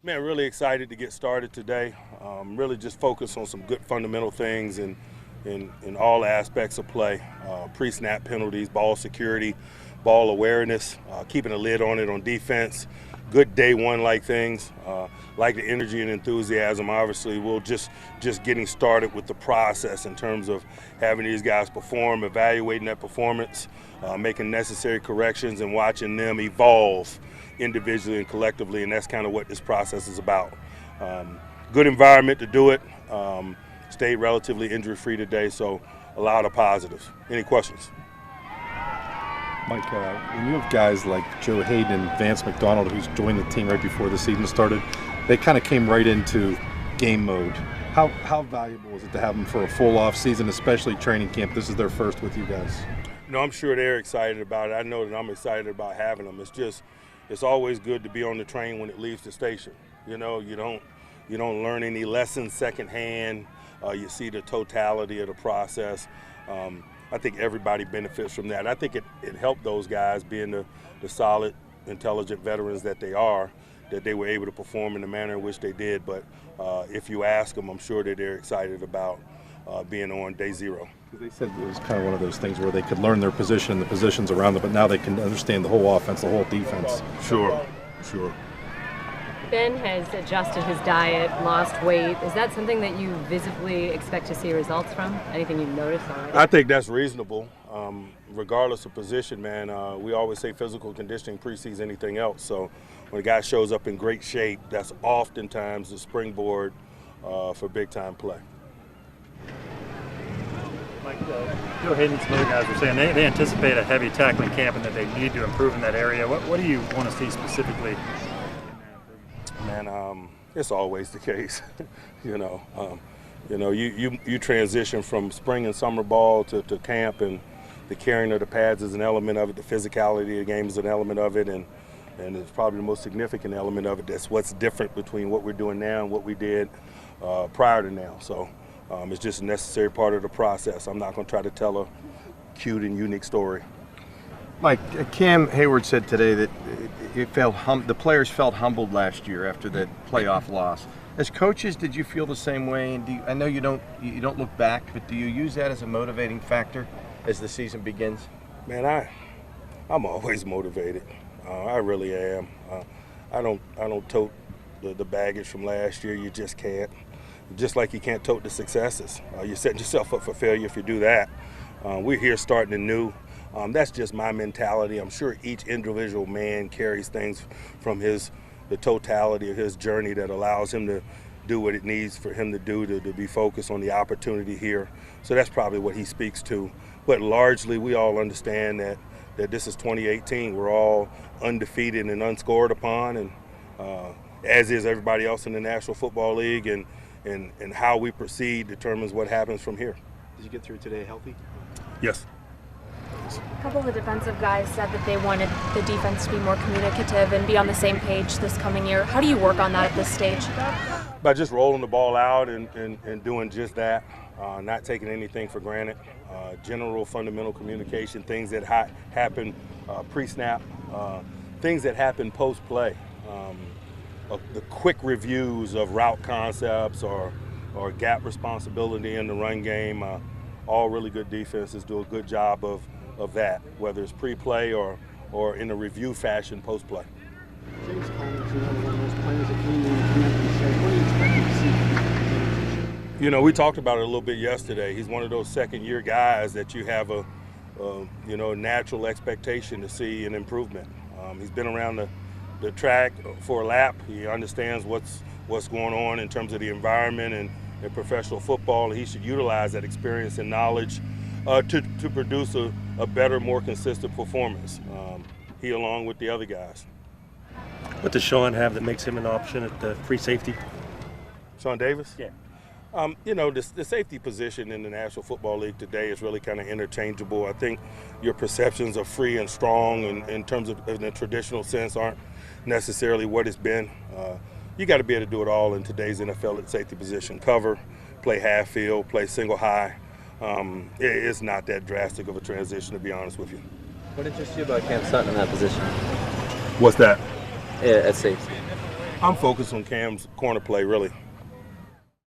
Man, really excited to get started today. Really just focus on some good fundamental things in all aspects of play. Pre-snap penalties, ball security, ball awareness, keeping a lid on it on defense. Good day one like things, like the energy and enthusiasm. Obviously, we'll just getting started with the process in terms of having these guys perform, evaluating that performance, making necessary corrections, and watching them evolve individually and collectively, and that's kind of what this process is about. Good environment to do it. Stayed relatively injury-free today, so a lot of positives. Any questions? Mike, when you have guys like Joe Hayden and Vance McDonald, who's joined the team right before the season started, they kind of came right into game mode. How valuable is it to have them for a full off season, especially training camp? This is their first with you guys. No, I'm sure they're excited about it. I know that I'm excited about having them. It's always good to be on the train when it leaves the station. You know, you don't learn any lessons secondhand. You see the totality of the process. I think everybody benefits from that. I think it helped those guys, being the solid, intelligent veterans that they are, that they were able to perform in the manner in which they did. But if you ask them, I'm sure that they're excited about being on day zero. They said it was kind of one of those things where they could learn their position and the positions around them, but now they can understand the whole offense, the whole defense. Sure. Ben has adjusted his diet, lost weight. Is that something that you visibly expect to see results from? Anything you've noticed already? I think that's reasonable. Regardless of position, man, we always say physical conditioning precedes anything else. So when a guy shows up in great shape, that's oftentimes the springboard for big-time play. Mike, Joe Hayden and some other guys were saying they anticipate a heavy tackling camp and that they need to improve in that area. What do you want to see specifically? Man, it's always the case. You transition from spring and summer ball to camp, and the carrying of the pads is an element of it. The physicality of the game is an element of it, and it's probably the most significant element of it. That's what's different between what we're doing now and what we did prior to now. So it's just a necessary part of the process. I'm not going to try to tell a cute and unique story. Mike, Cam Hayward said today that the players felt humbled last year after that playoff loss. As coaches, did you feel the same way? And I know you don't look back, but do you use that as a motivating factor as the season begins? Man, I'm always motivated. I really am. I don't tote the baggage from last year. You just can't. Just like you can't tote the successes. You're setting yourself up for failure if you do that. We're here starting anew. That's just my mentality. I'm sure each individual man carries things from the totality of his journey that allows him to do what it needs for him to do to be focused on the opportunity here. So that's probably what he speaks to. But largely, we all understand that this is 2018. We're all undefeated and unscored upon, and as is everybody else in the National Football League, and how we proceed determines what happens from here. Did you get through today healthy? Yes. A couple of the defensive guys said that they wanted the defense to be more communicative and be on the same page this coming year. How do you work on that at this stage? By just rolling the ball out and doing just that, not taking anything for granted. General fundamental communication, things that happen pre-snap, things that happen post-play. The quick reviews of route concepts or gap responsibility in the run game. All really good defenses do a good job of that, whether it's pre-play or in a review fashion post-play. James Collins, one of those players that came in and connected and said, what do you expect to see? We talked about it a little bit yesterday. He's one of those second-year guys that you have a natural expectation to see an improvement. He's been around the track for a lap. He understands what's going on in terms of the environment and in professional football. He should utilize that experience and knowledge to produce a better, more consistent performance. He along with the other guys. What does Sean have that makes him an option at the free safety? Sean Davis? Yeah. The safety position in the National Football League today is really kind of interchangeable. I think your perceptions of free and strong in terms of in the traditional sense aren't necessarily what it's been. You got to be able to do it all in today's NFL at safety position. Cover, play half field, play single high. It's not that drastic of a transition, to be honest with you. What interests you about Cam Sutton in that position? What's that? Yeah, at safety. I'm focused on Cam's corner play, really.